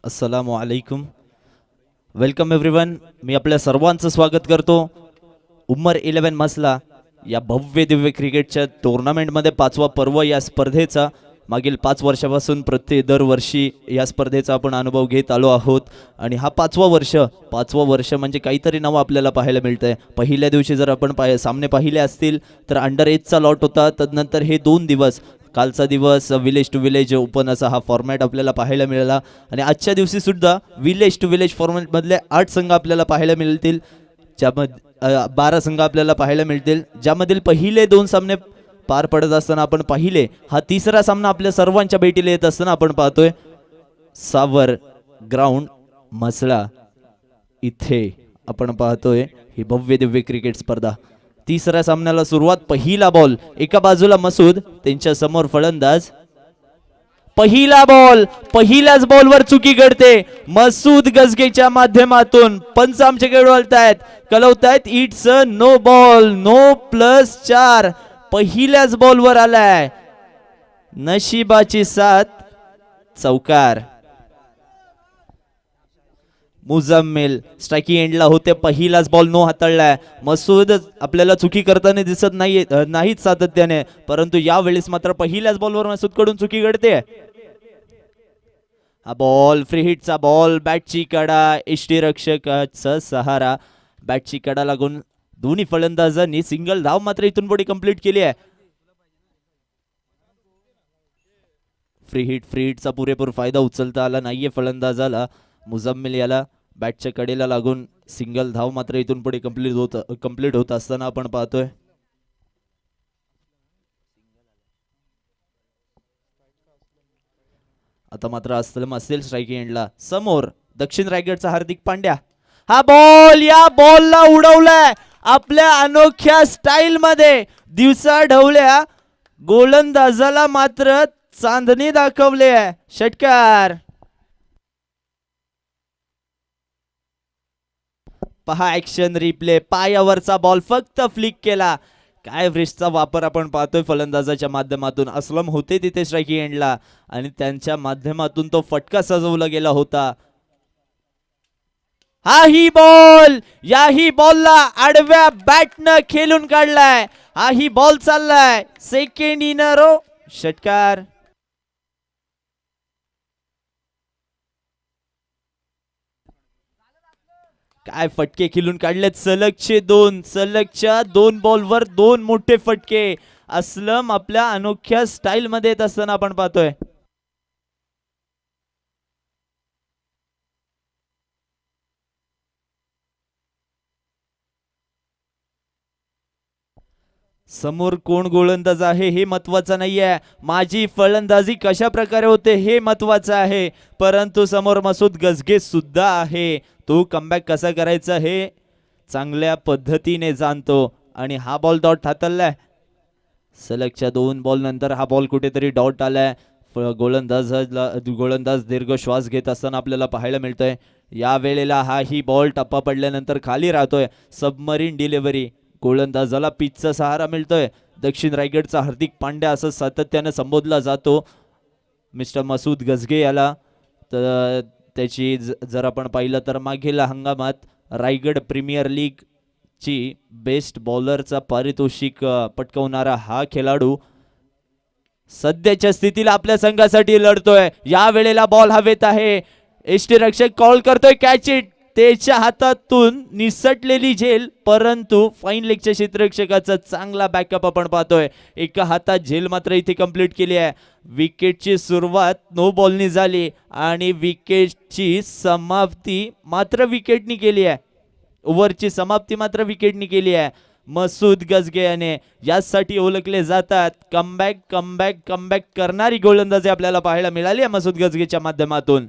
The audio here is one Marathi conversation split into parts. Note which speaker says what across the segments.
Speaker 1: अस्सलामु अलैकुम. Welcome everyone. मी आपल्या सर्वांचं स्वागत करतो उमर 11 मसला या भव्य दिव्य क्रिकेटच्या टुर्नामेंटमध्ये. पाचवा पर्व या स्पर्धेचा मागील 5 वर्षापासून दरवर्षी या स्पर्धेचा आपण अनुभव घेत आलो आहोत. आणि हा पाचवा वर्ष म्हणजे काहीतरी नवं आपल्याला पाहायला मिळतंय. पहिल्या दिवशी जर आपण सामने पाहिले असतील तर अंडर एजचा लॉट होता. तदनंतर हे 2 दिवस, कालचा दिवस विलेज टू विलेज ओपन असा हा फॉर्मॅट आपल्याला पाहायला मिळाला. आणि आजच्या दिवशी सुद्धा विलेज टू विलेज फॉर्मॅटमधले 8 संघ आपल्याला पाहायला मिळतील, ज्यामध्ये 12 संघ आपल्याला पाहायला मिळतील, ज्यामधील पहिले 2 सामने पार पडत असताना आपण पाहिले. हा तिसरा सामना आपल्या सर्वांच्या भेटीला येत असताना आपण पाहतोय सावर ग्राउंड मसळा इथे आपण पाहतोय ही भव्य दिव्य क्रिकेट स्पर्धा. तिसऱ्या सामन्याला सुरुवात. पहिला बॉल, एका बाजूला मसूद, त्यांच्या समोर फलंदाज. पहिला बॉल, पहिल्याच बॉलवर चुकी घडते मसूद गजगेच्या माध्यमातून. पंच आमच्याकडे वळतायत, कळवतायत it's a no ball, no +4. पहिल्याच बॉलवर आलाय, नशिबाची साथ, चौकार. मुजम्मिल स्ट्रायकिंग एंडला होते. पहिलाच बॉल नो हाताळलाय. मसूद आपल्याला चुकी करताना दिसत नाहीत सातत्याने, परंतु यावेळेस मात्र पहिल्याच बॉलवर मसूद कडून चुकी घडते. हा बॉल फ्री हिटचा बॉल, बॅटची कडा, यष्टीरक्षकाचा सहारा. बॅटची कडा लागून दोन्ही फलंदाजांनी सिंगल धाव मात्र इथून पुढे कंप्लीट केली आहे. फ्री हिटचा पुरेपूर फायदा उचलता आला नाहीये फलंदाजाला. मुजम्मिल याला बॅटच्या कडेला लागून सिंगल धाव मात्र इथून पुढे कंप्लीट होत असताना आपण पाहतोय. आता मात्र असलम असेल स्ट्रायकिंग एंडला. समोर दक्षिण रायगडचा हार्दिक पांड्या. हा बॉल, या बॉलला उडवलाय आपल्या अनोख्या स्टाईल मध्ये. दिवसा ढवल्या गोलंदाजाला मात्र चांदणी दाखवले आहे. षटकार. पहा ऍक्शन रिप्ले. पायावरचा बॉल फक्त फ्लिक केला. काय व्रिस्टचा वापर आपण पाहतोय फलंदाजाच्या माध्यमातून. असलम होते तिथे स्ट्रायकिंग एंडला आणि त्यांच्या माध्यमातून तो फटका सजवला गेला होता. हाही बॉल, याही बॉलला आडव्या बॅटनं खेळून काढलाय. हाही बॉल चाललाय सेकंड इन अ रो. षटकार. काय फटके खेळून काढलेत. सलगच्या 2 बॉलवर 2 मोठे फटके. असलम आपल्या अनोख्या स्टाईल मध्ये येत असताना आपण पाहतोय. समोर कोण गोलंदाज आहे हे महत्वाचं नाहीये, माझी फलंदाजी कशा प्रकारे होते हे महत्वाचं आहे. परंतु समोर मसूद गजगे सुद्धा आहे. तो कमबॅक कसा करायचा हे चांगल्या पद्धतीने जाणतो. आणि हा बॉल डॉट हाताळलाय. सलगच्या 2 बॉल नंतर हा बॉल कुठेतरी डॉट आलाय. गोलंदाज दीर्घ श्वास घेत असताना आपल्याला पाहायला मिळतोय. या वेळेला हाही बॉल टप्पा पडल्यानंतर खाली राहतोय. Submarine delivery. गोलंदाजाला पिचचा सहारा मिळतोय. दक्षिण रायगडचा हार्दिक पांड्या असं सातत्याने संबोधला जातो मिस्टर मसूद गजगे याला. तर त्याची जर आपण पाहिलं तर मागील हंगामात रायगड प्रीमियर लीग ची बेस्ट बॉलरचा पारितोषिक पटकावणारा हा खेळाडू सध्याच्या स्थितीला आपल्या संघासाठी लढतोय. या वेळेला बॉल हवेत आहे. यष्टीरक्षक कॉल करतोय कॅच इट. त्याच्या हातातून निसटलेली झेल, परंतु फाईन लेगच्या क्षेत्ररक्षकाचा चांगला बॅकअप आपण पाहतोय. एका हातात झेल मात्र इथे कंप्लीट केली आहे. विकेटची सुरुवात नो बॉलनी झाली आणि विकेटची समाप्ती मात्र विकेटनी केली आहे. ओव्हरची समाप्ती मात्र विकेटनी केली आहे. मसूद गजगे याने यासाठी ओळखले जातात कमबॅक करणारी गोलंदाजी आपल्याला पाहायला मिळाली आहे मसूद गजगेच्या माध्यमातून.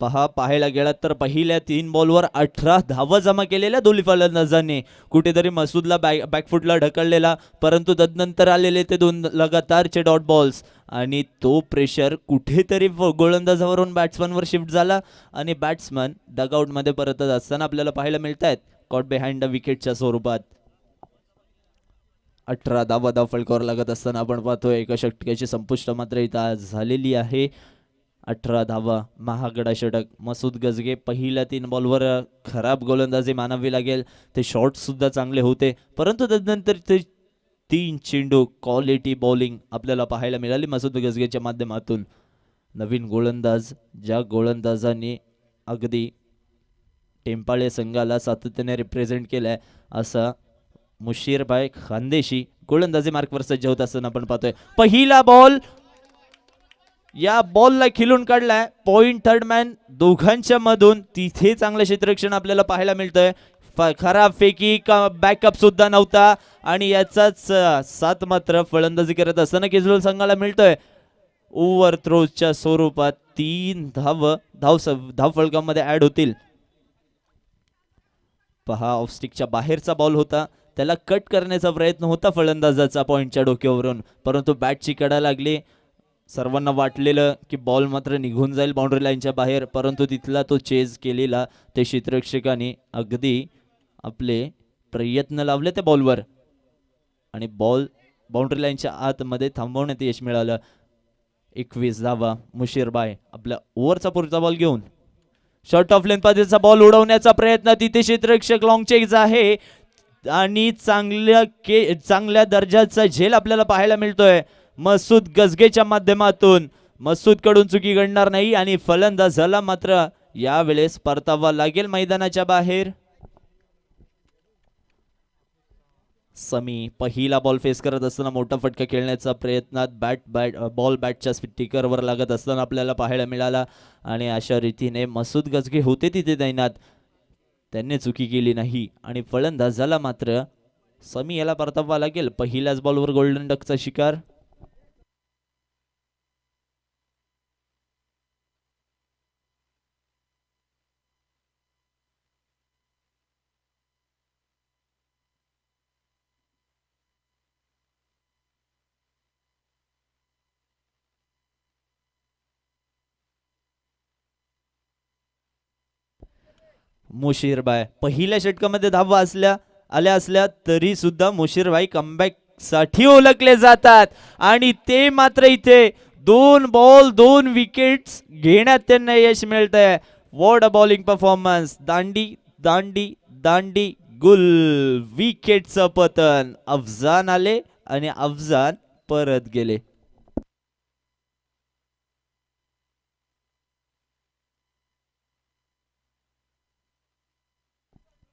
Speaker 1: पाहायला गेलात तर पहिल्या 3 बॉलवर 18 धावा जमा केलेल्या दोन्ही फलंदाजांनी. कुठेतरी मसूदला बॅकफुटला ढकललेला, परंतु तदनंतर आलेले ते 2 लगातारचे डॉट बॉल्स आणि तो प्रेशर कुठेतरी गोलंदाजावरून बॅट्समनवर शिफ्ट झाला आणि बॅट्समन डगआउटमध्ये परतत असताना आपल्याला पाहायला मिळत आहेत. कॉट बिहाइंड द विकेटच्या स्वरूपात. 18 धावा फलकावर लागत असताना आपण पाहतोय एका षटकाची संपुष्ट मात्र इथं आज झालेली आहे. 18 धावा, महागडा षटक. मसूद गजगे पहिल्या 3 बॉलवर खराब गोलंदाजी मानावी लागेल. ते शॉट सुद्धा चांगले होते, परंतु त्यानंतर ते 3 चेंडू क्वालिटी बॉलिंग आपल्याला पाहायला मिळाली मसूद गजगेच्या माध्यमातून. नवीन गोलंदाज, ज्या गोलंदाजाने अगदी टेंपाळे संघाला सातत्याने रिप्रेझेंट केलाय असा मुशीरभाई खानदेशी गोलंदाजी मार्कवर सज्ज होत असताना आपण पाहतोय. पहिला बॉल, या बॉलला खिलून काढलाय पॉइंट थर्ड मॅन दोघांच्या मधून. तिथे चांगलं क्षेत्ररक्षण आपल्याला पाहायला मिळतंय. खराब फेकी, बॅकअप सुद्धा नव्हता आणि याचाच साथ मात्र फलंदाजी करत असताना केजरीवाल संघाला मिळतोय. ओव्हर थ्रोच्या स्वरूपात 3 धाव फलकामध्ये ऍड होतील. पहा, ऑफ स्टिकच्या बाहेरचा बॉल होता, त्याला कट करण्याचा प्रयत्न होता फलंदाजाचा पॉइंटच्या डोक्यावरून, परंतु बॅटची कडा लागली. सर्वांना वाटलेलं की बॉल मात्र निघून जाईल बाउंड्री लाईनच्या बाहेर, परंतु तिथला तो चेज केलेला ते क्षेत्ररक्षकाने अगदी आपले प्रयत्न लावले त्या बॉलवर आणि बॉल बाउंड्री लाईनच्या आतमध्ये थांबवण्यात यश मिळालं. 21 धावा. मुशीरबाई आपल्या ओव्हरचा पुढचा बॉल घेऊन शॉर्ट ऑफ लेंथ पद्धतीचा बॉल उडवण्याचा प्रयत्न. तिथे क्षेत्ररक्षक लॉंग चेज आहे आणि चांगल्या दर्जाचा झेल आपल्याला पाहायला मिळतोय मसूद गजगेच्या माध्यमातून. मसूद कडून चुकी घडणार नाही आणि फलंदाजाला मात्र यावेळेस परतावा लागेल मैदानाच्या बाहेर. समी पहिला बॉल फेस करत असताना मोठा फटका खेळण्याचा प्रयत्नात बॉल बॅटच्या स्टिकरवर लागत असताना आपल्याला पाहायला मिळाला आणि अशा रीतीने मसूद गजगे होते तिथे तैनात, त्यांनी चुकी केली नाही आणि फलंदाजाला मात्र समी याला परतावा लागेल. पहिल्याच बॉलवर गोल्डन डकचा शिकार. मुशीरबाई पहिल्या षटकामध्ये धावा आल्या असल्या तरी सुद्धा मुशीरबाई कमबॅक साठी ओळखले जातात आणि ते मात्र इथे 2 बॉल 2 विकेट्स घेण्यात त्यांना यश मिळतंय. What a bowling performance. दांडी दांडी दांडी गुल. विकेटचं पतन. अफजान आले आणि अफजान परत गेले.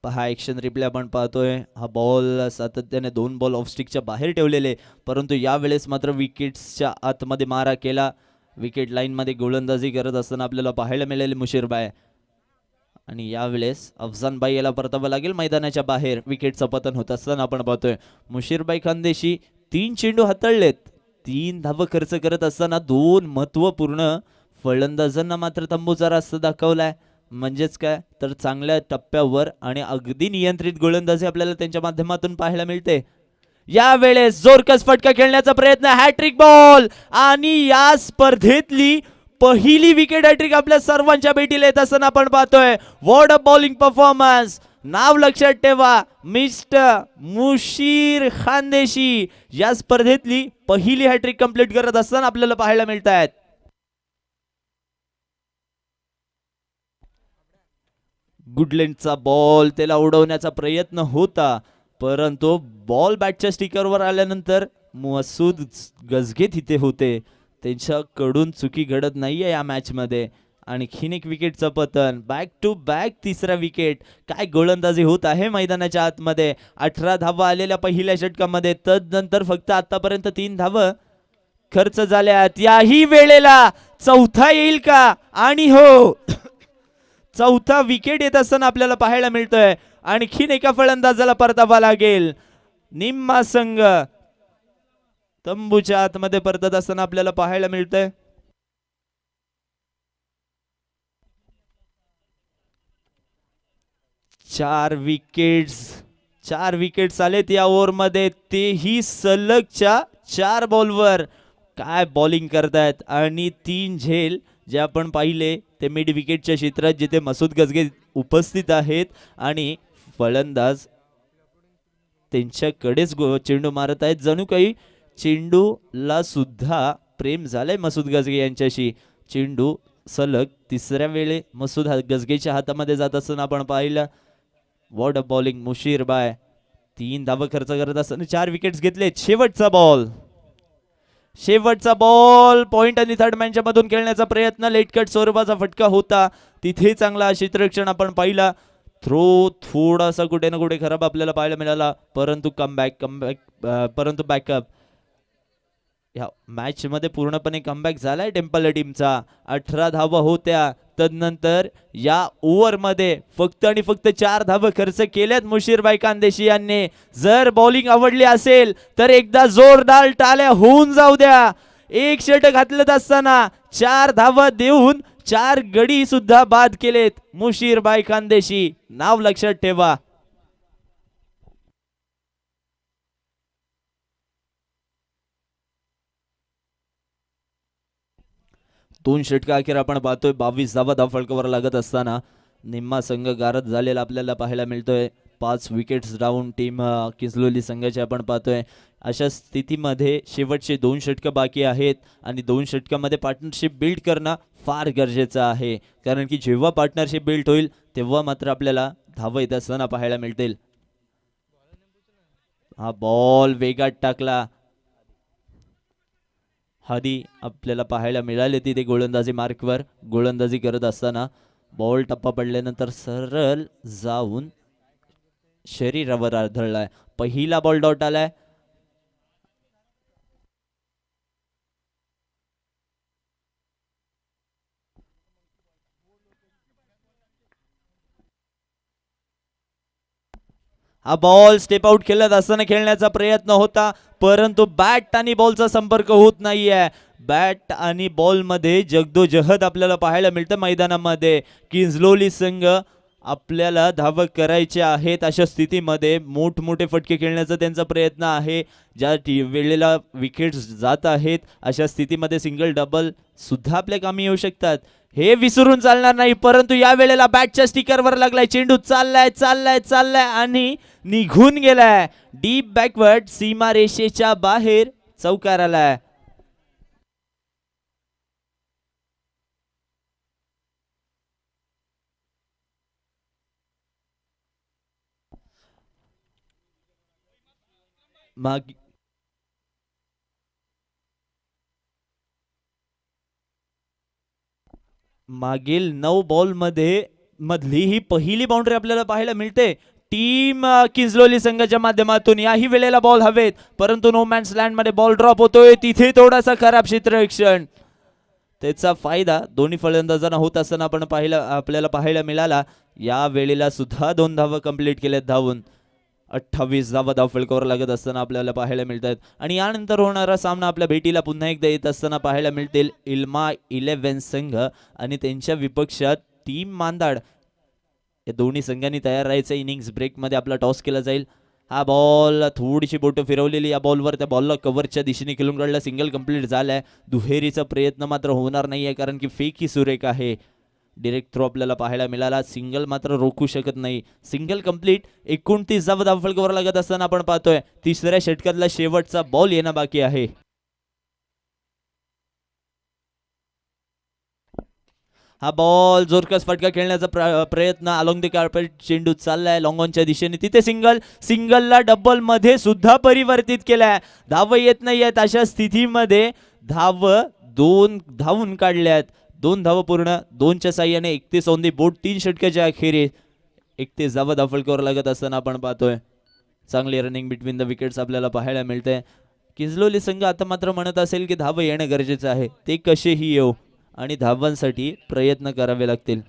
Speaker 1: पहा, ऍक्शन रिप्ले आपण पाहतोय. हा बॉल सातत्याने 2 बॉल ऑफ स्टिकच्या बाहेर ठेवलेले, परंतु यावेळेस मात्र विकेट्सच्या आतमध्ये मारा केला. विकेट लाईन मध्ये गोलंदाजी करत असताना आपल्याला पाहायला मिळाले मुशीरबाई आणि यावेळेस अफजानबाई याला परतावा लागेल मैदानाच्या बाहेर. विकेटचं पतन होत असताना आपण पाहतोय मुशीरबाई खानदेशी 3 चेंडू हाताळलेत. 3 धावा खर्च करत असताना 2 महत्वपूर्ण फलंदाजांना मात्र तंबूचा रास्ता दाखवलाय. म्हणजेच काय तर चांगल्या टप्प्यावर आणि अगदी नियंत्रित गोलंदाजी आपल्याला त्यांच्या माध्यमातून पाहायला मिळते. यावेळेस जोरकस फटका खेळण्याचा प्रयत्न. हॅट्रिक बॉल आणि या स्पर्धेतली पहिली विकेट हॅट्रिक आपल्या सर्वांच्या भेटीला येत असताना आपण पाहतोय. What a bowling performance. नाव लक्षात ठेवा, मिस्टर मुशीर खानदेशी या स्पर्धेतली पहिली हॅट्रिक कंप्लीट करत असताना आपल्याला पाहायला मिळत आहेत. गुडलेंडचा बॉल त्याला उडवण्याचा प्रयत्न होता, परंतु बॉल बॅटच्या स्टिकरवर आल्यानंतर मसूद गजगे तिथे होते, त्यांच्याकडून चुकी घडत नाहीये या मॅच मध्ये. आणखीन एक विकेटचं पतन. बॅक टू बॅक तिसरा विकेट. काय गोलंदाजी होत आहे मैदानाच्या आतमध्ये. 18 धावा आलेल्या पहिल्या षटकामध्ये, तदनंतर फक्त आतापर्यंत 3 धावा खर्च झाल्यात. याही वेळेला चौथा येईल का? आणि हो, चौथा विकेट येत असताना आपल्याला पाहायला मिळतोय. आणखीन एका फलंदाजाला परतावा लागेल. निम्मा संघ तंबूच्या आतमध्ये परतत असताना आपल्याला पाहायला मिळतंय. चार विकेट्स आलेत या ओव्हर मध्ये, तेही सलगच्या 4 बॉलवर. काय बॉलिंग करतायत. आणि 3 झेल जे आपण पाहिले ते मिड विकेटच्या क्षेत्रात जिथे मसूद गजगे उपस्थित आहेत आणि फलंदाज त्यांच्याकडेच चेंडू मारत आहेत. जणू काही चेंडूला सुद्धा प्रेम झालंय मसूद गजगे यांच्याशी. चेंडू सलग तिसऱ्या वेळे मसूद गजगेच्या हातामध्ये जात असताना आपण पाहिलं. वॉट अ बॉलिंग मुशीर बाय. 3 धावा खर्च करत असताना 4 विकेट्स घेतले. शेवटचा बॉल पॉइंट आणि थर्ड मॅनच्या मधून खेळण्याचा प्रयत्न. लेटकट स्वरूपाचा फटका होता. तिथे चांगला क्षेत्ररक्षण आपण पाहिला. थ्रो थोडासा कुठे ना कुठे खराब आपल्याला पाहायला मिळाला, परंतु परंतु बॅकअप या मॅच मध्ये पूर्णपणे कमबॅक झालाय टेम्पल टीमचा. 18 धावा होत्या. तदनंतर या ओव्हर मध्ये फक्त आणि फक्त 4 धावा खर्च केल्यात मुशीरबाई खानदेशी यांनी. जर बॉलिंग आवडली असेल तर एकदा जोरदार टाळ्या होऊन जाऊ द्या. एक षटक घातलं असताना 4 धावा देऊन 4 गडी सुद्धा बाद केलेत मुशीरबाई खानदेशी. नाव लक्षात ठेवा. दोन षटका अखेर आपण पाहतोय. 22 धावा धावफलकावर लागत असताना निम्मा संघ गारद झालेला आपल्याला पाहायला मिळतोय. 5 विकेट्स डाऊन टीम किंजलोली संघाचे आपण पाहतोय. अशा स्थितीमध्ये शेवटचे 2 षटक बाकी आहेत आणि 2 षटकामध्ये पार्टनरशिप बिल्ड करणं फार गरजेचं आहे, कारण की जेव्हा पार्टनरशिप बिल्ड होईल तेव्हा मात्र आपल्याला धावा येत असताना पाहायला मिळतील. हा बॉल वेगात टाकला. हादी आपल्याला पाहायला मिळाले तिथे गोलंदाजी मार्कवर गोलंदाजी करत असताना. बॉल टप्पा पडल्यानंतर सरळ जाऊन शरीरावर आदळलाय. पहिला बॉल डॉट आलाय. हा बॉल स्टेप आउट खेळत असताना खेळण्याचा प्रयत्न होता, परंतु बॅट आणि बॉलचा संपर्क होत नाहीये. बॅट आणि बॉल मध्ये जगदोजहद आपल्याला पाहायला मिळतं मैदानामध्ये. किंजलोली संघ आपल्याला धावा करायच्या आहेत. अशा स्थितीमध्ये मोठमोठे फटके खेळण्याचा त्यांचा प्रयत्न आहे. ज्या वेळेला विकेट्स जात आहेत अशा स्थितीमध्ये सिंगल डबल सुद्धा आपल्या कामी येऊ शकतात. हे विसरून चालणार नाही, परंतु या वेळेला बॅटच्या स्टिकरवर लागलाय. चेंडू चाललाय आणि निघून गेलाय. डीप बॅकवर्ड सीमारेषेच्या बाहेर चौकार आलाय. मागील 9 बॉल मध्ये मधली ही पहिली बाउंड्री आपल्याला पाहायला मिळते टीम किंजलोली संघाच्या माध्यमातून. याही वेळेला बॉल हवेत, परंतु नो मॅन्स लँड मध्ये बॉल ड्रॉप होतोय. तिथे थोडासा खराब क्षेत्ररक्षण, त्याचा फायदा दोन्ही फलंदाजांना होत असताना आपण आपल्याला पाहायला मिळाला. या वेळेला सुद्धा 2 धावा कंप्लीट केल्यात धावून. 28 धावा धावफलकावर लागत असताना आपल्याला पाहायला मिळतात. आणि यानंतर होणारा सामना आपल्या भेटीला पुन्हा एकदा येत असताना पाहायला मिळतील इल्मा 11 संघ आणि त्यांच्या विपक्षात टीम मांदाड. या दोन्ही संघांनी तयार राहायचं. इनिंग्स ब्रेक मध्ये आपला टॉस केला जाईल. हा बॉल थोडीशी बोट फिरवलेली या बॉलवर, त्या बॉलला कव्हरच्या दिशेने खेळून काढला. सिंगल कंप्लीट झालाय. दुहेरीचा प्रयत्न मात्र होणार नाहीये, कारण की फेक ही सुरेख आहे. डिरेक्ट थ्रो आपल्याला पाहायला मिळाला. सिंगल मात्र रोखू शकत नाही. Single complete. 29 धावा धावफलकावर लागत असताना आपण पाहतोय तिसऱ्या षटकातला शेवटचा बॉल येणं बाकी आहे. हा बॉल जोरकस फटका खेळण्याचा प्रयत्न. अलॉंग द कार्पेट चेंडू चाललाय लॉंग ऑनच्या दिशेने. तिथे सिंगलला डबल मध्ये सुद्धा परिवर्तित केलाय. धाव येत नाहीयेत. अशा स्थितीमध्ये दोन धावून काढल्यात. 2 धावा पूर्ण. 2च्या साह्याने 31 ऑन दी बोर्ड. 3 षटकाच्या अखेरीस 31 धावा धावफलकावर लागत असताना आपण पाहतोय चांगली रनिंग बिटवीन द विकेट्स आपल्याला पाहायला मिळते. किंजलोली संघ आता मात्र म्हणत असेल की धावा येणं गरजेचं आहे. ते कसेही येऊ आणि धावांसाठी प्रयत्न करावे लागतील.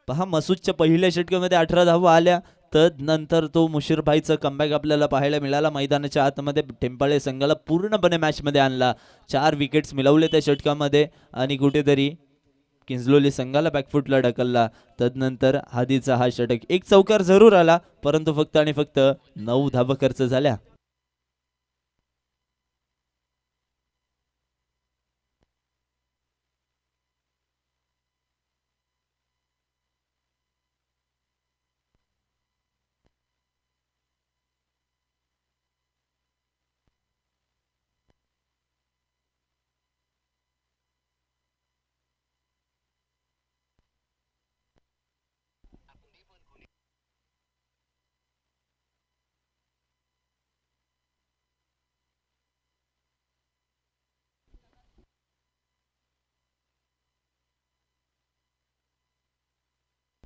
Speaker 1: पहा, मसूदच्या पहिल्या षटकामध्ये 18 धावा आल्या. तदनंतर तो मुशीरभाईचा कमबॅक आपल्याला पाहायला मिळाला. मैदानाच्या आतमध्ये टेंपाळे संघाला पूर्णपणे मॅच मध्ये आणला. 4 विकेट्स मिळवले त्या षटकामध्ये आणि कुठेतरी किंजलोली संघाला बॅकफुटला ढकलला. तदनंतर हादीचा हा षटक. एक चौकार जरूर आला, परंतु फक्त आणि फक्त 9 धावा खर्च झाल्या.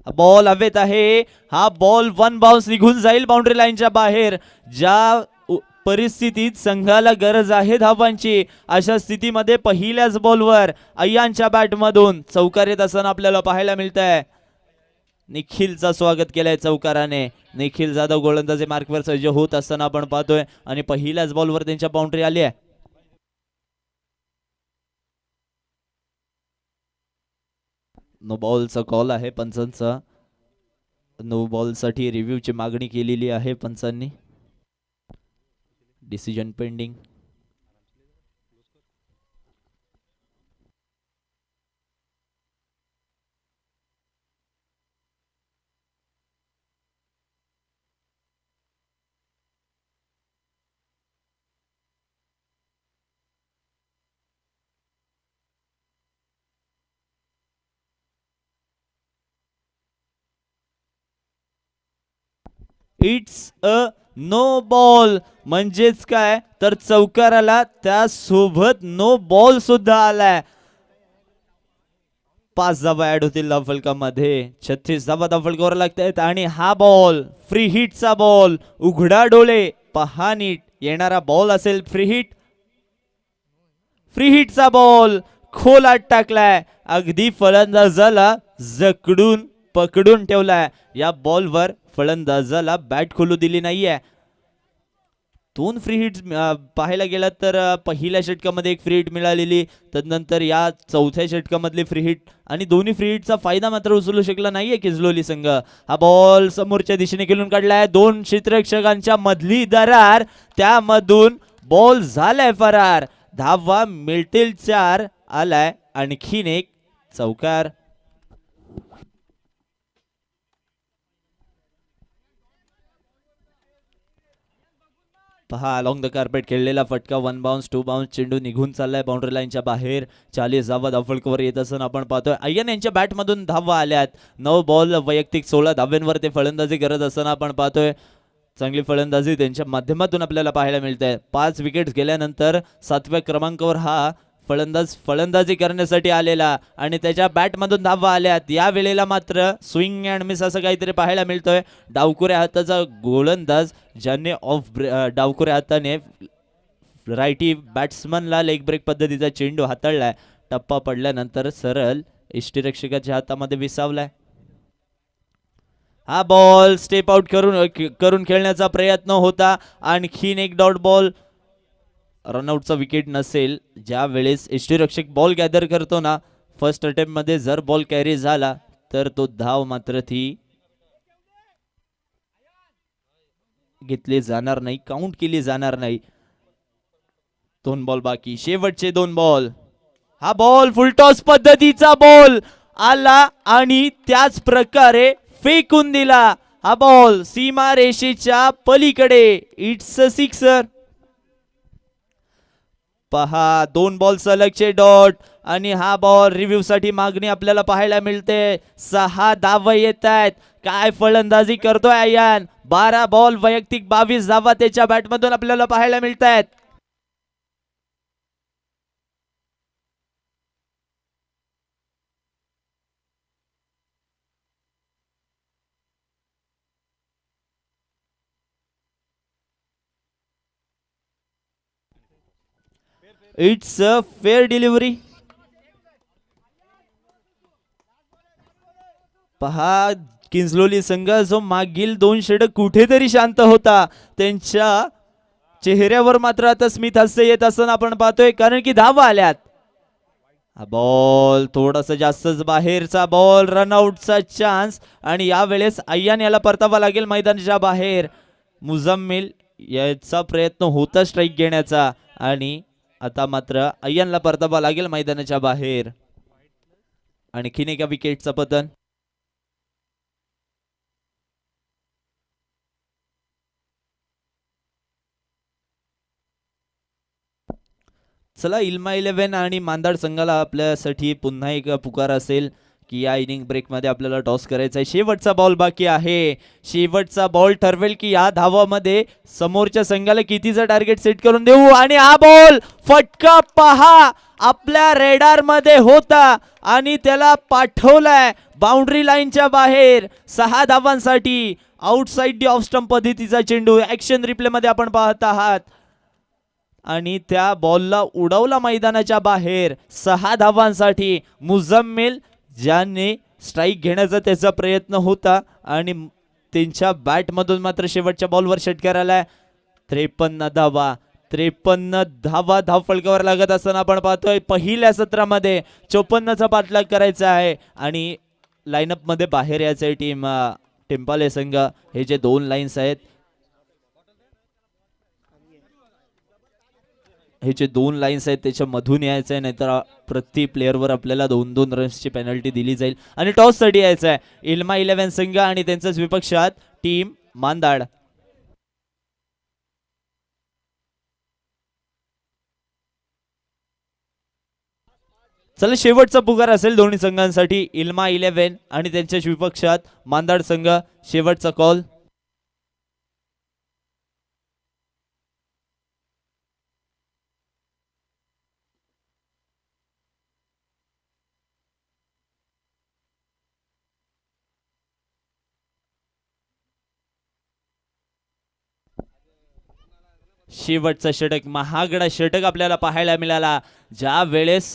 Speaker 1: बॉल हवेत आहे. हा बॉल वन बाउन्स निघून जाईल बाउंड्री लाईनच्या बाहेर. ज्या परिस्थितीत संघाला गरज आहे धावांची, अशा स्थितीमध्ये पहिल्याच बॉलवर अय्यांच्या बॅटमधून चौकार येत असताना आपल्याला पाहायला मिळत आहे. निखिलचा स्वागत केलंय चौकाराने. निखिल जाधव गोलंदाजी मार्कवर सज्ज होत असताना आपण पाहतोय आणि पहिल्याच बॉलवर त्यांच्या बाउंड्री आली आहे. नो बॉलचा कॉल आहे पंचांचा. नो बॉल साठी रिव्ह्यूची मागणी केलेली आहे पंचांनी. Decision pending. It's a no ball. म्हणजेच काय तर चौकार आला, त्यासोबत नो बॉल सुद्धा आलाय. 5 धावा ऍड होतील धावफलकामध्ये. 36 धावा धावफलकावर लागतायत आणि हा बॉल फ्री हिटचा बॉल. उघडा डोळे पहा नीट. येणारा बॉल असेल फ्री हिट. फ्री हिटचा बॉल खोलात टाकलाय. अगदी फलंदाजाला जकडून पकडून ठेवलाय. या बॉलवर फलंदाजाला बॅट खोलू दिली नाहीये. 2 फ्री हिट्स पाहायला गेला तर पहिल्या षटकामध्ये एक फ्री हिट मिळालेली, तदनंतर या चौथ्या षटकामधली फ्री हिट, आणि दोन्ही फ्री हिटचा फायदा मात्र उचलू शकला नाहीये किंजलोली संघ. हा बॉल समोरच्या दिशेने खेळून काढलाय. 2 क्षेत्ररक्षकांच्या मधली दरार, त्यामधून बॉल झालाय फरार. धावा मिळतील 4. आलाय आणखीन एक चौकार. पहा अलॉंग द कार्पेट खेळलेला फटका. 1 बाउन्स 2 बाउन्स. चेंडू निघून चाललाय बाउंड्री लाईनच्या बाहेर. 40 धावा धावफलकावर येत असताना आपण पाहतोय. अय्यन यांच्या बॅटमधून धावा आल्यात. 9 बॉल वैयक्तिक 16 धाव्यांवर ते फलंदाजी करत असताना आपण पाहतोय. चांगली फलंदाजी त्यांच्या माध्यमातून आपल्याला पाहायला मिळते. 5 विकेट्स गेल्यानंतर 7व्या क्रमांकावर हा फलंदाज फलंदाजी करण्यासाठी आलेला आणि त्याच्या बॅटमधून धावा आल्यात. या वेळेला मात्र स्विंग अँड मिस असं काहीतरी पाहायला मिळतोय. डावकुऱ्या हाताचा गोलंदाज ज्याने डावकुऱ्या हाताने रायटी बॅट्समनला लेग ब्रेक पद्धतीचा चेंडू हाताळलाय. टप्पा पडल्यानंतर सरळ यष्टीरक्षकाच्या हातामध्ये विसावलाय. हा बॉल स्टेप आउट करून खेळण्याचा प्रयत्न होता. आणखीन एक डॉट बॉल. रनआउटचा विकेट नसेल. ज्या वेळेस यष्टीरक्षक बॉल गॅदर करतो ना, फर्स्ट अटेम्प्ट मध्ये जर बॉल कॅरी झाला तर तो धाव मात्र ती घेतली जाणार नाही, काउंट केली जाणार नाही. 2 बॉल बाकी. शेवटचे 2 बॉल. हा बॉल फुलटॉस पद्धतीचा बॉल आला आणि त्याच प्रकारे फेकून दिला. हा बॉल सीमा रेषेच्या पलीकडे. It's a sixer. पहा 2 बॉल सलगचे डॉट आणि हा बॉल रिव्ह्यू साठी मागणी आपल्याला पाहायला मिळते. 6 धावा येत आहेत. काय फलंदाजी करतोय अय्यन. 12 बॉल वैयक्तिक 22 धावा त्याच्या बॅटमधून आपल्याला पाहायला मिळत आहेत. It's a fair delivery. पहा किंजलोली संघ जो मागील 2 षटक कुठेतरी शांत होता, त्यांच्या चेहऱ्यावर मात्र आता स्मित हास्य येत असताना आपण पाहतोय, कारण की धावा आल्यात. हा बॉल थोडासा जास्तच बाहेरचा बॉल, रनआउटचा चान्स आणि यावेळेस अय्यान याला परतावा लागेल मैदानाच्या बाहेर. मुझम्मिल याचा प्रयत्न होता स्ट्राईक घेण्याचा आणि आता मात्र अय्यानला परतावा लागेल मैदानाच्या बाहेर. आणखीन एका विकेटचं पतन. चला इल्मा 11 आणि मांदाड संघाला आपल्यासाठी पुन्हा एक पुकार असेल की या इनिंग ब्रेकमध्ये आपल्याला टॉस करायचा आहे. शेवटचा बॉल बाकी आहे. शेवटचा बॉल ठरवेल की या धावामध्ये समोरच्या संघाला कितीचं टार्गेट सेट करून देऊ. आणि हा बॉल फटका पहा आपल्या रेडार मध्ये होता आणि त्याला पाठवलाय बाउंड्री लाईनच्या बाहेर. 6 धावांसाठी आउटसाइड दी ऑफ स्टंप पद्धतीचा चेंडू ऍक्शन रिप्ले मध्ये आपण पाहत आहात आणि त्या बॉलला उडवला मैदानाच्या बाहेर. 6 धावांसाठी मुझम्मिल ज्याने स्ट्राईक घेण्याचा त्याचा प्रयत्न होता आणि त्यांच्या बॅटमधून मात्र शेवटच्या बॉलवर षटकार आलाय. 53 धावा 53 धावा धावफलकावर लागत असताना आपण पाहतोय पहिल्या सत्रामध्ये 54चा पाठलाग करायचा आहे आणि लाईनअप मध्ये बाहेर यायचं आहे टीम टिंपाले संघ. हे जे 2 लाईन्स आहेत हे जे 2 लाईन्स आहेत त्याच्या मधून यायचं आहे, नाहीतर प्रति प्लेअरवर आपल्याला 2-2 रन्सची पेनल्टी दिली जाईल. आणि टॉस साठी यायचं आहे इल्मा 11 संघ आणि त्यांच्याच विपक्षात टीम मांदाड. चला शेवटचा पुकार असेल दोन्ही संघांसाठी. इल्मा 11 आणि त्यांच्याच विपक्षात मांदाड संघ. शेवटचा कॉल. शेवटचा षटक महागडा षटक आपल्याला पाहायला मिळाला. ज्या वेळेस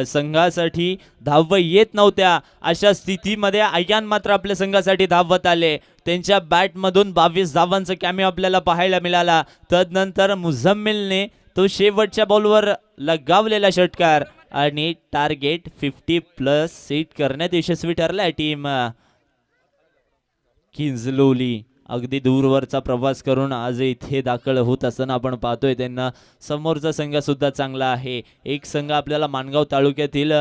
Speaker 1: संघासाठी धाव येत नव्हत्या अशा स्थितीमध्ये अय्यान मात्र आपल्या संघासाठी धावत आले. त्यांच्या बॅटमधून 22 धावांचा कॅमिओ आपल्याला पाहायला मिळाला. तदनंतर मुझम्मिलने तो शेवटच्या बॉलवर लगावलेला षटकार आणि टार्गेट 50+ सेट करण्यात यशस्वी ठरला टीम किंजलोली. अगदी दूरवरचा प्रवास करून आज इथे दाखल होत असताना आपण पाहतोय त्यांना समोरचा संघ सुद्धा चांगला आहे. एक संघ आपल्याला माणगाव तालुक्यातील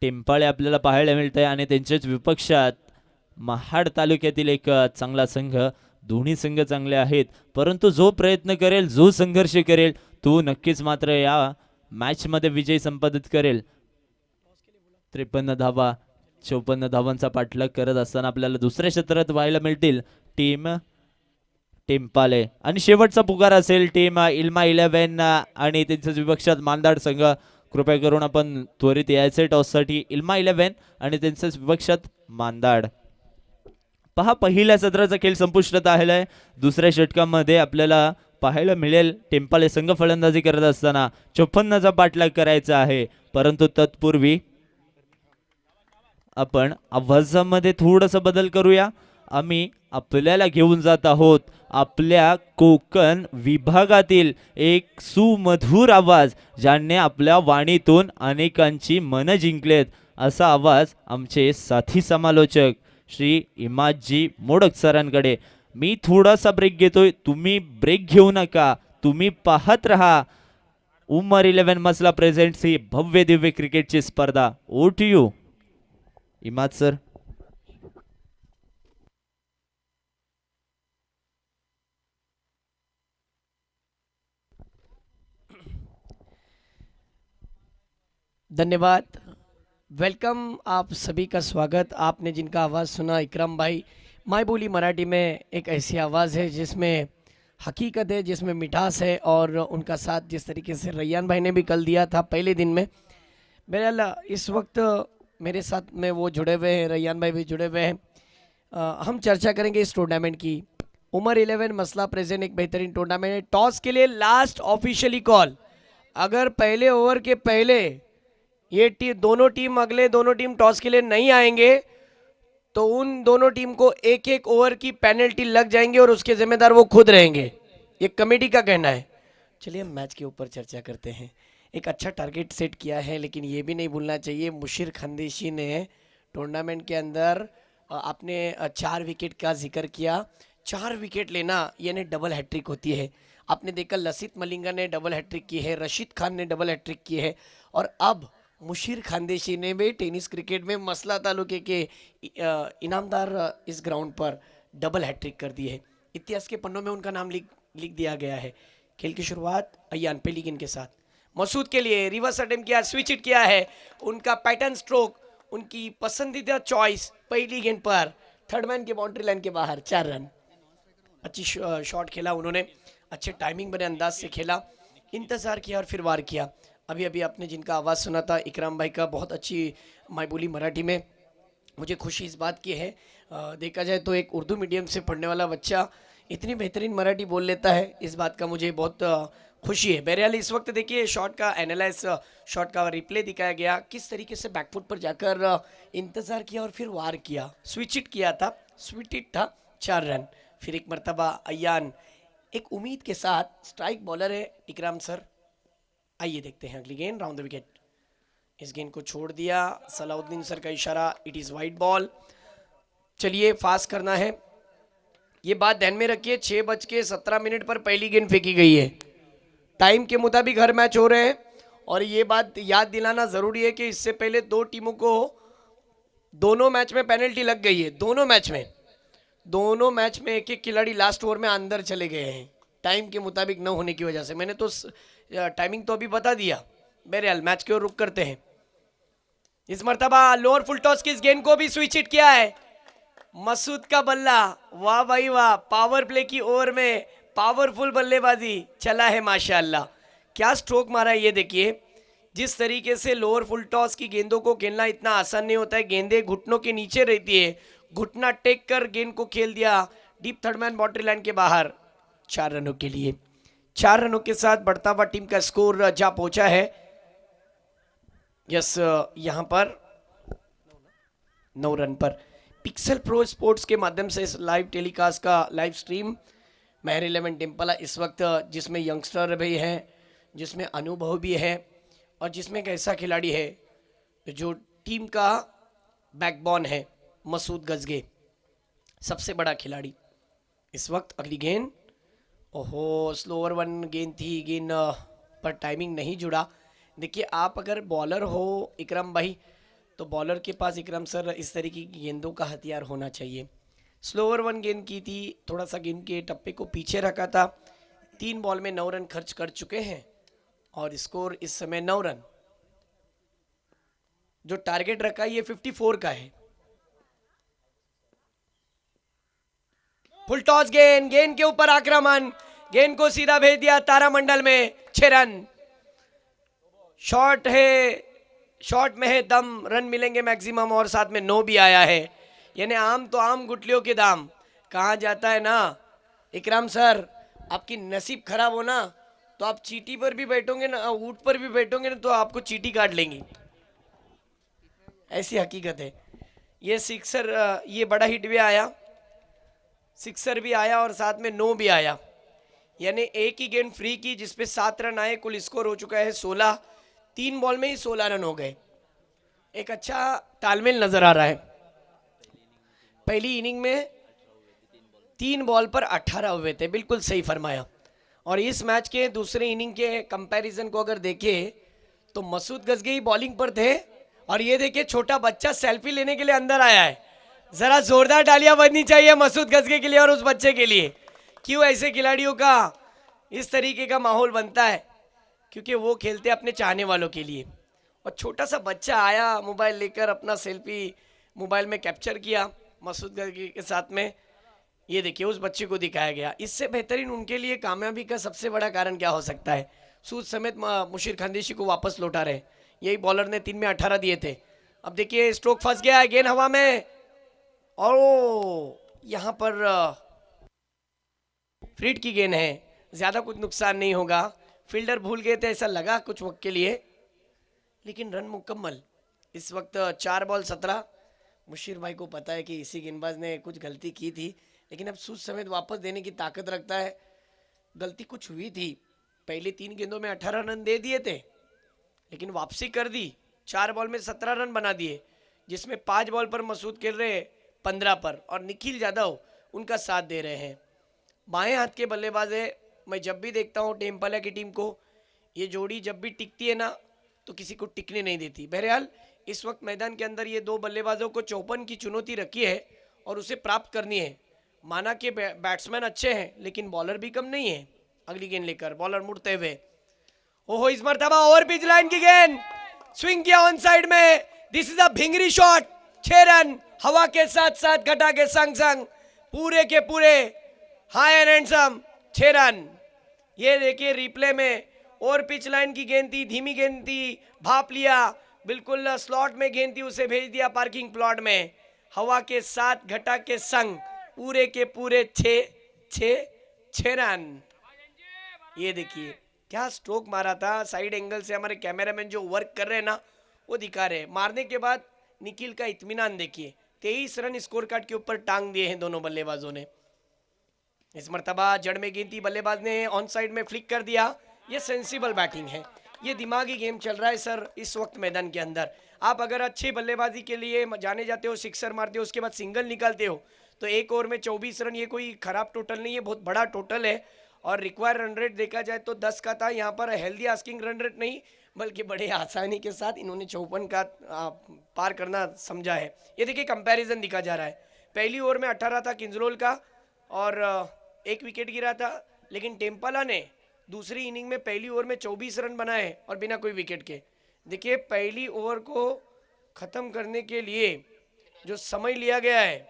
Speaker 1: टेंपाळे आपल्याला पाहायला मिळतंय आणि त्यांच्याच विपक्षात महाड तालुक्यातील एक चांगला संघ. दोन्ही संघ चांगले आहेत, परंतु जो प्रयत्न करेल जो संघर्ष करेल तो नक्कीच मात्र या मॅच मध्ये विजय संपादित करेल. 53 धावा 54 धावांचा पाठलाग करत असताना आपल्याला दुसऱ्या क्षेत्रात व्हायला मिळतील टीम टेंपाले. आणि शेवटचा पुकार असेल टीम इल्मा 11 आणि त्यांच्याच विपक्षात मांदाड संघ. कृपया करून आपण त्वरित यायचे टॉससाठी. इल्मा 11 आणि त्यांच्याच विपक्षात मांदाड. पहा पहिल्या सत्राचा खेळ संपुष्टात आलाय. दुसऱ्या षटकामध्ये आपल्याला पाहायला मिळेल टेंपाले संघ फलंदाजी करत असताना 54चा पाठलाग करायचा आहे, परंतु तत्पूर्वी आपण आवाजामध्ये थोडासा बदल करूया. आम्ही आपल्याला घेऊन जात आहोत आपल्या कोकण विभागातील एक सुमधुर आवाज ज्याने आपल्या वाणीतून अनेकांची मन जिंकलेत. असा आवाज आमचे साथी समालोचक श्री इमाजी मोडक सरांकडे. मी थोडासा ब्रेक घेतोय, तुम्ही ब्रेक घेऊ नका, तुम्ही पाहत रहा उमर 11 मसला प्रेझेंट्स ही भव्य दिव्य क्रिकेटची स्पर्धा. Over to you Imad sir.
Speaker 2: धन्यवाद, वेलकम, आप सभी का स्वागत. आपने जिनका आवाज़ सुना इकराम भाई, माय बोली मराठी में एक ऐसी आवाज़ है जिसमें हकीकत है, जिसमें मिठास है, और उनका साथ जिस तरीके से रैयान भाई ने भी कल दिया था पहले दिन में. बहरहाल इस वक्त मेरे साथ में वो जुड़े हुए हैं, रैयान भाई भी जुड़े हुए हैं. हम चर्चा करेंगे इस टूर्नामेंट की. उमर 11 मसला प्रेजेंट एक बेहतरीन टूर्नामेंट है. टॉस के लिए लास्ट ऑफिशियली कॉल. अगर पहले ओवर के पहले ये दोनों टीम टॉस के लिए नहीं आएंगे तो उन दोनों टीम को एक एक ओवर की पेनल्टी लग जाएंगे और उसके जिम्मेदार वो खुद रहेंगे, ये कमेटी का कहना है. चलिए हम मैच के ऊपर चर्चा करते हैं. एक अच्छा टारगेट सेट किया है, लेकिन ये भी नहीं भूलना चाहिए मुशीर खानदेशी ने टूर्नामेंट के अंदर आपने 4 विकेट का जिक्र किया। 4 विकेट लेना यानी डबल हैट्रिक होती है। आपने देखा लसित मलिंगा ने डबल हैट्रिक की है, रशीद खान ने डबल हैट्रिक की है, और अब मुशीर खानदेशी ने भी टेनिस क्रिकेट में मसला तालुके के इनामदार इस ग्राउंड पर डबल हैट्रिक कर दी है। इतिहास के पन्नों में उनका नाम लिख लिख दिया गया है। खेल की शुरुआत अयान पहली गेंद के साथ मसूद के लिए रिवर्स अटेम्प्ट किया, स्विच हिट किया है। उनका पैटर्न स्ट्रोक, उनकी पसंदीदा चॉइस पहली गेंद पर थर्ड मैन के बाउंड्री लाइन के बाहर 4 रन। अच्छी शॉट खेला उन्होंने, अच्छे टाइमिंग बने अंदाज से खेला, इंतजार किया और फिर वार किया। अभी अभी आपने जिनका आवाज़ सुना था इकराम भाई का, बहुत अच्छी माई बोली मराठी में। मुझे खुशी इस बात की है, देखा जाए तो एक उर्दू मीडियम से पढ़ने वाला बच्चा इतनी बेहतरीन मराठी बोल लेता है, इस बात का मुझे बहुत खुशी है। बहरहाल इस वक्त देखिए शॉट का एनालाइज, शॉट का रिप्ले दिखाया गया, किस तरीके से बैकफुट पर जाकर इंतज़ार किया और फिर वार किया, स्विच हिट किया था, स्विच हिट था, 4 रन। फिर एक मरतबा अयान एक उम्मीद के साथ, स्ट्राइक बॉलर है इकराम सर। आइए देखते हैं अगली गेंद, राउंड द विकेट। इस गेंद को छोड़ दिया, सलाउद्दीन सर का इशारा, इट इज़ वाइड बॉल। चलिए फास्ट करना है, ये बात ध्यान में रखिए। 6:17 पर पहली गेंद फेंकी गई है, टाइम के मुताबिक हर मैच हो रहे हैं, और ये बात याद दिलाना ज़रूरी है कि इससे पहले 2 टीमों को दोनों मैच में पेनल्टी लग गई है। दोनों मैच में एक एक खिलाड़ी लास्ट ओवर में अंदर चले गए हैं, टाइम के मुताबिक न होने की वजह से। मैंने तो टाइमिंग तो अभी बता दिया। बहरहाल मैच की ओर रुक करते हैं। इस मरतबा लोअर फुल टॉस की इस गेंद को भी स्विच हिट किया है मसूद का बल्ला। वाह भाई वाह, पावर प्ले की ओवर में पावरफुल बल्लेबाजी चला है माशाअल्लाह। क्या स्ट्रोक मारा है ये देखिए। जिस तरीके से लोअर फुल टॉस की गेंदों को खेलना इतना आसान नहीं होता है, गेंदें घुटनों के नीचे रहती है, घुटना टेक कर गेंद को खेल दिया deep third man boundary line के बाहर 4 रनों के लिए। 4 रनों के साथ बढ़ता हुआ टीम का स्कोर जा पहुंचा है। यस, यहां पर 9 रन पर। पिक्सल प्रो स्पोर्ट्स के माध्यम से इस लाइव टेलीकास्ट का लाइव स्ट्रीम महर 11 टेम्पला इस वक्त, जिसमें यंगस्टर भी हैं, जिसमें अनुभव भी है, और जिसमें एक ऐसा खिलाड़ी है जो टीम का बैकबोन है, मसूद गजगे, सबसे बड़ा खिलाड़ी। इस वक्त अगली गेंद, ओहो स्लोअर वन गेंद थी, गेंद पर टाइमिंग नहीं जुड़ा। देखिए आप अगर बॉलर हो इकराम भाई, तो बॉलर के पास इकराम सर इस तरीके की गेंदों का हथियार होना चाहिए। स्लोअर वन गेंद की थी, थोड़ा सा गेंद के टप्पे को पीछे रखा था। 3 बॉल में 9 रन खर्च कर चुके हैं और स्कोर इस समय 9 रन। जो टारगेट रखा है ये 54 का है। फुल टॉस गेंद, गेंद के ऊपर आक्रमण, गेंद को सीधा भेज दिया तारामंडल में, 6 रन। शॉट है, शॉट में है दम, रन मिलेंगे मैक्सिमम, और साथ में 9 भी आया है। यानी आम तो आम गुटलियों के दाम, कहाँ जाता है ना इकराम सर। आपकी नसीब खराब हो ना तो आप चीटी पर भी बैठोगे ना, ऊंट पर भी बैठोगे ना, तो आपको चीटी काट लेंगी, ऐसी हकीकत है। ये सिक्सर, ये बड़ा हिट भी आया, सिक्सर भी आया और साथ में 9 भी आया। यानी एक ही गेंद फ्री की जिसपे 7 रन आए, कुल स्कोर हो चुका है 16। 3 बॉल में ही 16 रन हो गए। एक अच्छा तालमेल नजर आ रहा है। पहली इनिंग में 3 बॉल पर 18 हुए थे, बिल्कुल सही फरमाया। और इस मैच के दूसरे इनिंग के कंपैरिजन को अगर देखें तो मसूद गजगे ही बॉलिंग पर थे, और ये देखिए छोटा बच्चा सेल्फी लेने के लिए अंदर आया है। जरा जोरदार तालियां बजनी चाहिए मसूद गजगे के लिए और उस बच्चे के लिए। क्यों ऐसे खिलाड़ियों का इस तरीके का माहौल बनता है, क्योंकि वो खेलते अपने चाहने वालों के लिए। और छोटा सा बच्चा आया मोबाइल लेकर, अपना सेल्फी मोबाइल में कैप्चर किया मसूद गजगे के साथ में। ये देखिए उस बच्चे को दिखाया गया। इससे बेहतरीन उनके लिए कामयाबी का सबसे बड़ा कारण क्या हो सकता है। सूद समेत मुशीर खानदेशी को वापस लौटा रहे। यही बॉलर ने 3 में 18 दिए थे। अब देखिए स्ट्रोक फंस गया है, गेंद हवा में, और यहाँ पर फ्रीड की गेंद है, ज़्यादा कुछ नुकसान नहीं होगा। फील्डर भूल गए थे ऐसा लगा कुछ वक्त के लिए, लेकिन रन मुकम्मल। इस वक्त 4 बॉल 17। मुशीर भाई को पता है कि इसी गेंदबाज ने कुछ गलती की थी, लेकिन अब सूद समेत वापस देने की ताकत रखता है। गलती कुछ हुई थी, पहले 3 गेंदों में 18 रन दे दिए थे, लेकिन वापसी कर दी। 4 बॉल में 17 रन बना दिए, जिसमें 5 बॉल पर मसूद खेल रहे हैं 15 पर, और निखिल यादव उनका साथ दे रहे हैं। बाएं हाथ के बल्लेबाज है। मैं जब भी देखता हूँ टेम्पला की टीम को, ये जोड़ी जब भी टिकती है ना तो किसी को टिकने नहीं देती। बहरहाल इस वक्त मैदान के अंदर ये 2 बल्लेबाजों को 54 की चुनौती रखी है और उसे प्राप्त करनी है। माना कि बैट्समैन अच्छे हैं लेकिन बॉलर भी कम नहीं है। अगली गेंद लेकर बॉलर मुड़ते हुए, ओहो इस मरतबा ओवर पिच लाइन की गेंद स्विंग किया ऑन साइड में। दिस इज अ भिंगरी शॉट। 6 रन हवा के साथ साथ घटा के संग संग, पूरे के पूरे हाई एंड हैंडसम 6 रन। ये देखिए रिप्ले में, और पिच लाइन की गेंद थी, धीमी गेंद थी, भाप लिया, बिल्कुल स्लॉट में गेंद थी, उसे भेज दिया पार्किंग प्लॉट में। हवा के साथ घटा के संग पूरे के पूरे 6 रन। ये देखिए क्या स्ट्रोक मारा था। साइड एंगल से हमारे कैमरामैन जो वर्क कर रहे हैं ना वो दिखा रहे हैं। मारने के बाद निखिल का इत्मीनान देखिए, 23 रन स्कोर कार्ड के ऊपर टांग दिए हैं दोनों बल्लेबाजों ने। इस मर्तबा जड़ में गेंद थी, बल्लेबाज ने ऑन साइड में फ्लिक कर दिया। ये सेंसिबल बैटिंग है, ये दिमागी गेम चल रहा है सर इस वक्त मैदान के अंदर। आप अगर अच्छी बल्लेबाजी के लिए जाने जाते हो, सिक्सर मारते हो, उसके बाद सिंगल निकालते हो, तो एक ओवर में 24 रन ये कोई खराब टोटल नहीं है, बहुत बड़ा टोटल है। और रिक्वायर रन रेट देखा जाए तो 10 का था, यहाँ पर हेल्दी आस्किंग रन रेट नहीं बल्कि बड़े आसानी के साथ इन्होंने 54 का पार करना समझा है। ये देखिए कंपैरिजन दिखा जा रहा है। पहली ओवर में 18 था किंजरोल का और 1 विकेट गिरा था, लेकिन टेम्पला ने दूसरी इनिंग में पहली ओवर में 24 रन बनाए और बिना कोई विकेट के। देखिए पहली ओवर को ख़त्म करने के लिए जो समय लिया गया है,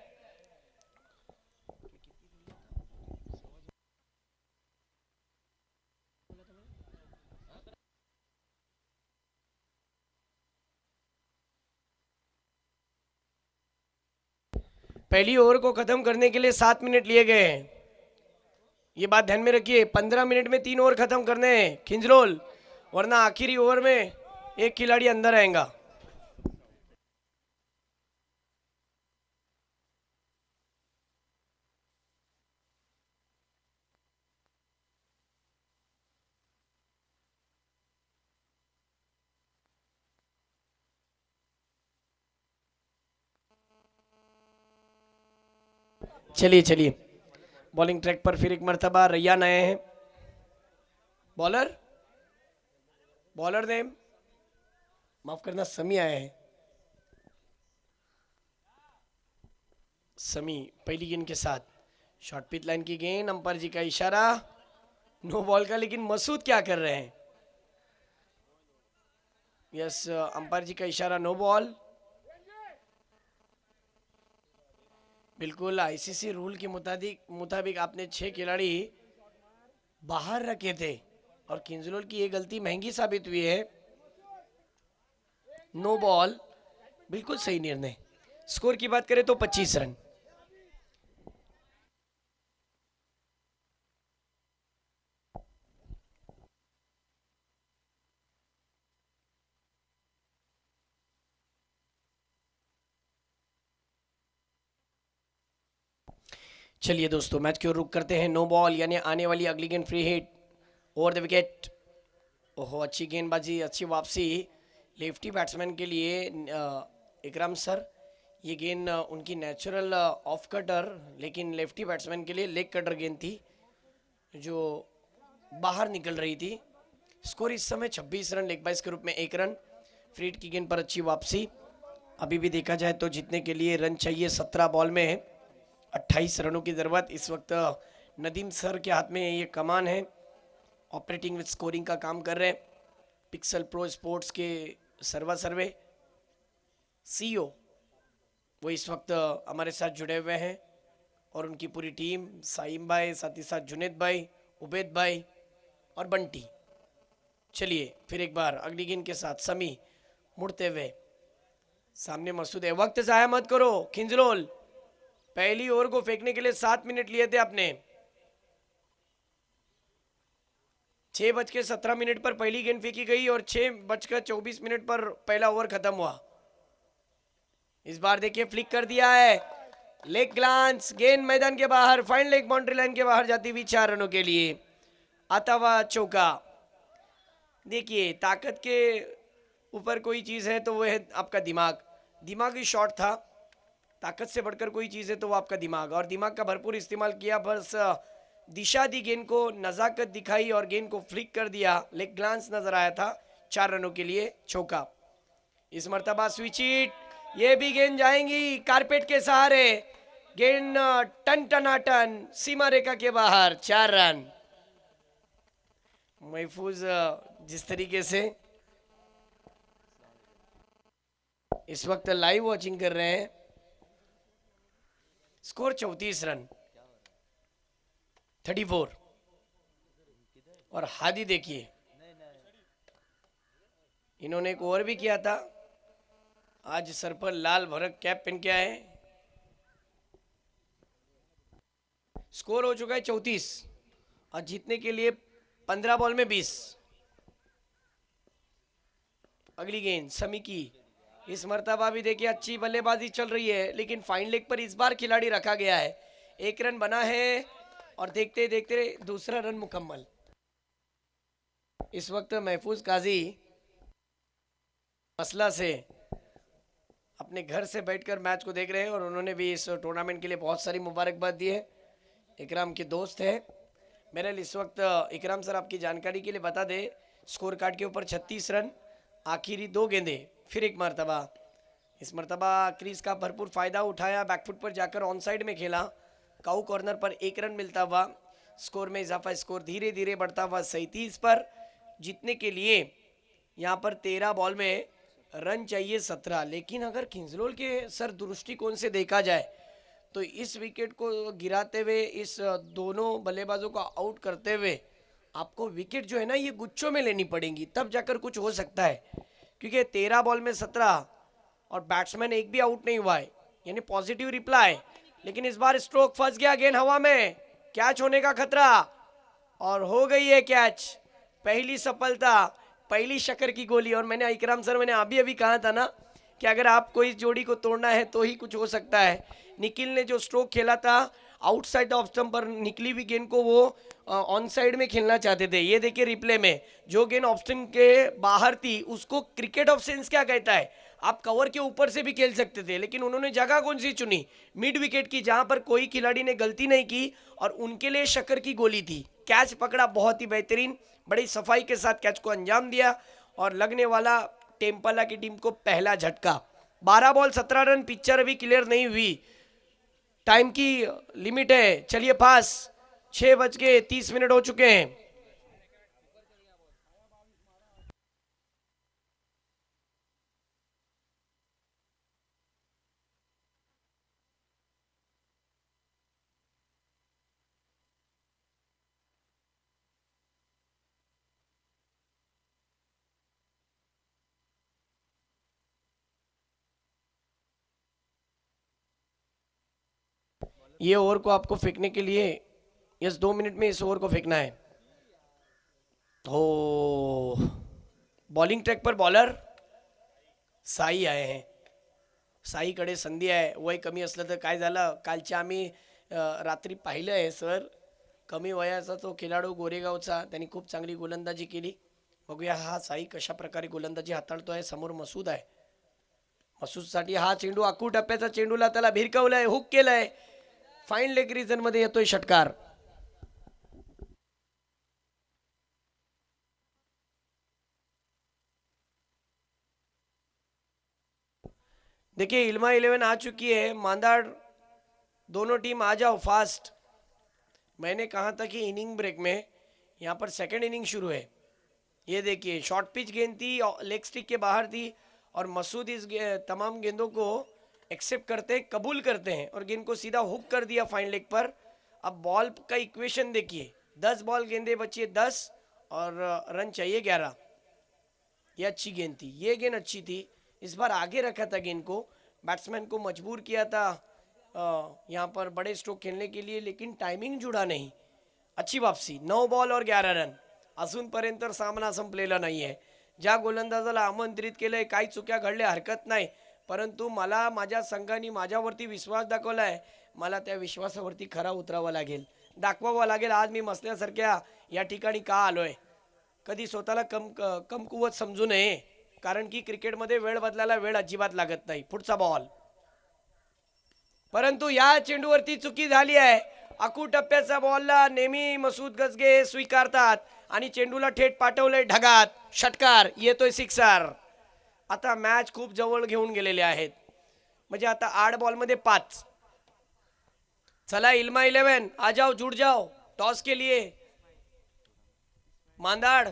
Speaker 2: पहली ओवर को ख़त्म करने के लिए 7 मिनट लिए गए हैं। ये बात ध्यान में रखिए, 15 मिनट में 3 ओवर ख़त्म करने हैं खिंजरोल, वरना आखिरी ओवर में एक खिलाड़ी अंदर आएगा। चलिए चलिए, बॉलिंग ट्रैक पर फिर एक मर्तबा रैयान आए हैं। बॉलर बॉलर नेम माफ करना, समी आए हैं। समी पहली गेंद के साथ, शॉर्ट पिच लाइन की गेंद, अंपायर जी का इशारा, नो बॉल का। लेकिन मसूद क्या कर रहे हैं? यस, अंपायर जी का इशारा, नो बॉल। बिल्कुल आईसीसी रूल के मुताबिक आपने 6 खिलाड़ी बाहर रखे थे और किंजलोल की ये गलती महंगी साबित हुई है। नो बॉल, बिल्कुल सही निर्णय। स्कोर की बात करें तो 25 रन। चलिए दोस्तों, मैच की ओर रुक करते हैं। नो बॉल यानी आने वाली अगली गेंद free hit over the wicket. ओहो अच्छी गेंदबाजी, अच्छी वापसी लेफ्टी बैट्समैन के लिए। इकराम सर, ये गेंद उनकी नेचुरल ऑफ कटर, लेकिन लेफ्टी बैट्समैन के लिए लेग कटर गेंद थी जो बाहर निकल रही थी। स्कोर इस समय 26 रन, लेग बाइस के रूप में 1 रन। फ्री हिट की गेंद पर अच्छी वापसी। अभी भी देखा जाए तो जीतने के लिए रन चाहिए। 17 बॉल में 28 रनों की ज़रूरत। इस वक्त नदीम सर के हाथ में ये कमान है, ऑपरेटिंग विद स्कोरिंग का काम कर रहे हैं। पिक्सल प्रो स्पोर्ट्स के सर्वे सीईओ वो इस वक्त हमारे साथ जुड़े हुए हैं और उनकी पूरी टीम, साइम भाई, साथ ही साथ जुनेद भाई, उबैद भाई और बंटी। चलिए फिर एक बार अगली गेंद के साथ समी मुड़ते हुए, सामने मसूद है। वक्त ज़ाया मत करो खिंजरोल, पहली ओवर को फेंकने के लिए 7 मिनट लिए थे आपने। 6:17 पर पहली गेंद फेंकी गई और 6:24 पर पहला ओवर खत्म हुआ। इस बार देखिए फ्लिक कर दिया है, लेग ग्लांस, गेंद मैदान के बाहर, फाइन लेग बाउंड्री लाइन के बाहर जाती हुई 4 रनों के लिए आता हुआ चौका। देखिए ताकत के ऊपर कोई चीज़ है तो वो है आपका दिमाग। दिमाग ही शॉर्ट था, ताकत से बढ़कर कोई चीज़ है तो वो आपका दिमाग, और दिमाग का भरपूर इस्तेमाल किया, बस दिशा दी गेंद को, नज़ाकत दिखाई और गेंद को फ्लिक कर दिया। लेग ग्लांस नजर आया था, 4 रनों के लिए चौका। इस मर्तबा स्विच हिट, ये भी गेंद जाएंगी कारपेट के सहारे, गेंद टन टनाटन सीमा रेखा के बाहर, 4 रन। महफूज जिस तरीके से इस वक्त लाइव वॉचिंग कर रहे हैं, स्कोर 34 रन, 34। और हादी देखिए, इन्होंने एक ओवर भी किया था, आज सर पर लाल भरक कैप पहन के आए। स्कोर हो चुका है 34 और जीतने के लिए 15 बॉल में 20। अगली गेंद समी की, इस मर्तबा भी देखिए अच्छी बल्लेबाजी चल रही है, लेकिन फाइन लेग पर इस बार खिलाड़ी रखा गया है। 1 रन बना है और देखते देखते दूसरा रन मुकम्मल। इस वक्त महफूज काजी मसला से अपने घर से बैठकर मैच को देख रहे हैं और उन्होंने भी इस टूर्नामेंट के लिए बहुत सारी मुबारकबाद दी है। इकराम के दोस्त हैं मेरे। इस वक्त इकराम सर आपकी जानकारी के लिए बता दें, स्कोर कार्ड के ऊपर 36 रन, आखिरी 2 गेंदे, फिर एक मरतबा। इस मरतबा क्रीज का भरपूर फायदा उठाया, बैकफुट पर जाकर ऑन साइड में खेला, काऊ कॉर्नर पर 1 रन मिलता हुआ, स्कोर में इजाफा, स्कोर धीरे धीरे बढ़ता हुआ 37 पर। जीतने के लिए यहाँ पर 13 बॉल में रन चाहिए 17, लेकिन अगर किंजलोल के सर दृष्टिकोण से देखा जाए तो इस विकेट को गिराते हुए, इस दोनों बल्लेबाजों को आउट करते हुए आपको विकेट जो है ना ये गुच्छों में लेनी पड़ेंगी, तब जाकर कुछ हो सकता है। क्योंकि 13 बॉल में 17 और बैट्समैन एक भी आउट नहीं हुआ है, यानी पॉजिटिव रिप्लाई। लेकिन इस बार स्ट्रोक फंस गया, गेंद हवा में, कैच होने का खतरा, और हो गई है कैच। पहली सफलता, पहली शक्कर की गोली। और मैंने इकराम सर, मैंने अभी कहा था ना कि अगर आपको इस जोड़ी को तोड़ना है तो ही कुछ हो सकता है। निखिल ने जो स्ट्रोक खेला था आउटसाइड ऑफ स्टंप पर निकली हुई गेंद को वो ऑन साइड में खेलना चाहते थे। ये देखिए रिप्ले में, जो गेंद ऑफ स्टंप के बाहर थी उसको क्रिकेट ऑफ सेंस क्या कहता है, आप कवर के ऊपर से भी खेल सकते थे, लेकिन उन्होंने जगह कौन सी चुनी, मिड विकेट की, जहां पर कोई खिलाड़ी ने गलती नहीं की और उनके लिए शक्कर की गोली थी। कैच पकड़ा बहुत ही बेहतरीन, बड़ी सफाई के साथ कैच को अंजाम दिया और लगने वाला टेम्पला की टीम को पहला झटका। 12 बॉल 17 रन, पिक्चर अभी क्लियर नहीं हुई, टाइम की लिमिट है। चलिए पास, 6:30 हो चुके हैं। ये ओवर को आपको फेंकने के लिए, यस 2 मिनट में इस ओवर को फेंकना है। तो बॉलिंग ट्रैक पर बॉलर साई आए हैं। साई कडे संधी आहे, वय कमी असलं तर काय झालं, कालच्या आम्ही रात्री पाहिलं आहे सर, कमी वयाचा तो खेळाडू गोरेगावचा, त्यांनी खूप चांगली गोलंदाजी केली। बघूया हा साई कशा प्रकारे गोलंदाजी हाताळतो आहे। समोर मसूद आहे, मसूदसाठी हा चेंडू आखू टप्प्याचा चेंडूला त्याला भिरकवलाय, हुक केलाय, फाईन लेग रिजन मध्ये येतोय षटकार। देखिए इल्मा 11 आ चुकी है, मांदाड़ दोनों टीम आ जाओ फास्ट। मैंने कहा था कि इनिंग ब्रेक में यहाँ पर सेकंड इनिंग शुरू है। ये देखिए शॉर्ट पिच गेंद थी, लेग स्टिक के बाहर थी और मसूद इस तमाम गेंदों को एक्सेप्ट करते हैं, कबूल करते हैं और गेंद को सीधा हुक कर दिया फाइन लेग पर। अब बॉल का इक्वेशन देखिए, 10 बॉल गेंदे बची है 10 और रन चाहिए 11। ये अच्छी गेंद थी, ये गेंद अच्छी थी। इस बार आगे रखा था गेंद को, बैट्समैन को मजबूर किया था यहाँ पर बड़े स्ट्रोक खेलने के लिए, लेकिन टाइमिंग जुड़ा नहीं। अच्छी वापसी, 9 बॉल और 11 रन। अजूनपर्यंत सामना संपलेला नाही आहे। ज्या गोलंदाजाला आमंत्रित केलंय, काही चुक्या घडल्या हरकत नाही, परंतु मला माझ्या संघाने माझ्यावरती विश्वास दाखवला आहे, मला त्या विश्वासावरती खरा उतरावं लागेल, दाखवावं लागेल आज मी मसल्यासारख्या या ठिकाणी का आलोय। कधी स्वतःला कमकुवत समजू नये। कारण की क्रिकेटमध्ये वेळ बदलायला वेळ अजिबात लागत नाही. पुढचा बॉल, परंतु या चेंडूवरती चुकी झाली आहे. आखू टप्प्याचा बॉलला नेहमी मसूद गजगे स्वीकारतात आणि चेंडूला थेट पाठवले ढगात. षटकार, येतोय सिक्सर. आता मॅच खूप जवळ घेऊन गेलेले आहेत, म्हणजे आता 8 बॉलमध्ये 5. चला इल्मा 11 आ जाओ, जुड़ जाओ टॉस के लिए. मांदाड,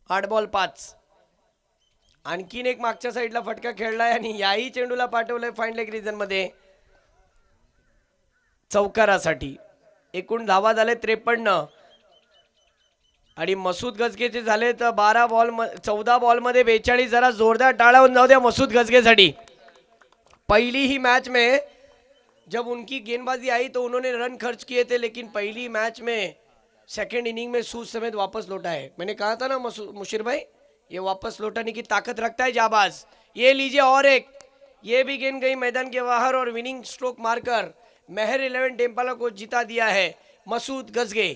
Speaker 2: आठ बॉल 5. आणखीन एक मागच्या साईडला फटका खेळलाय आणि याही चेंडूला पाठवलंय फाईन लेग रिजन मध्ये चौकारासाठी. एकूण धावा झाले 53 आणि मसूद गजगेचे झाले तर 14 बॉल मध्ये 42. जरा जोरदार टाळावून जाऊ द्या मसूद गजगेसाठी. पहली ही मैच में जब उनकी गेंदबाजी आई तो उन्होंने रन खर्च किए थे, लेकिन पहली मैच में सेकेंड इनिंग में सूज समेत वापस लौटा है. मैंने कहा था ना मुशीर भाई, ये वापस लौटाने की ताकत रखता है जाबाज. ये लीजिए और एक, ये भी गेंद गई मैदान के बाहर और विनिंग स्ट्रोक मारकर मेहर 11 टेम्पाला को जिता दिया है मसूद गजगे,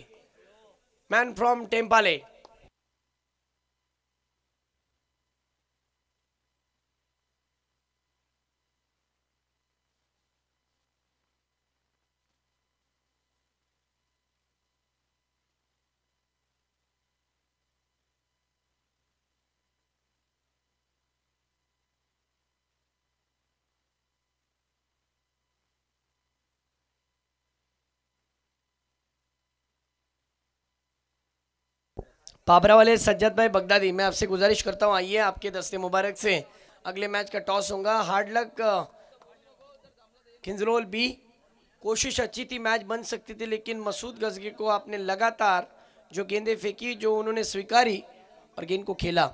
Speaker 2: मैन फ्रॉम टेम्पाले. पाबरा वाले सज्जद भाई बगदादी, मैं आपसे गुजारिश करता हूँ, आइए आपके दस्ते मुबारक से अगले मैच का टॉस होगा. हार्ड लक किंजरोल बी. कोशिश अच्छी थी, मैच बन सकती थी, लेकिन मसूद गजगे को आपने लगातार जो गेंदें फेंकी, जो उन्होंने स्वीकारी और गेंद को खेला.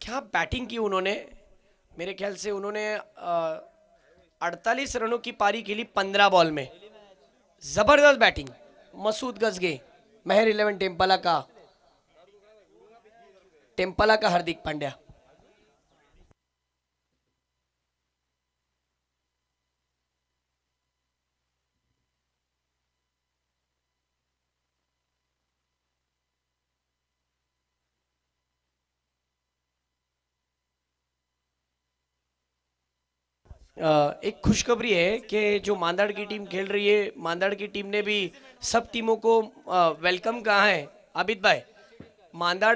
Speaker 2: क्या बैटिंग की उन्होंने. मेरे ख्याल से उन्होंने 48 रनों की पारी खेली 15 बॉल में. जबरदस्त बैटिंग मसूद गजगे, मेहर 11 टेम्पाला का हार्दिक पांड्या. एक खुशखबरी है कि जो मांदाड़ की टीम खेल रही है, मांदाड़ की टीम ने भी सब टीमों को वेलकम कहा है. आबिद भाई, मांदाड़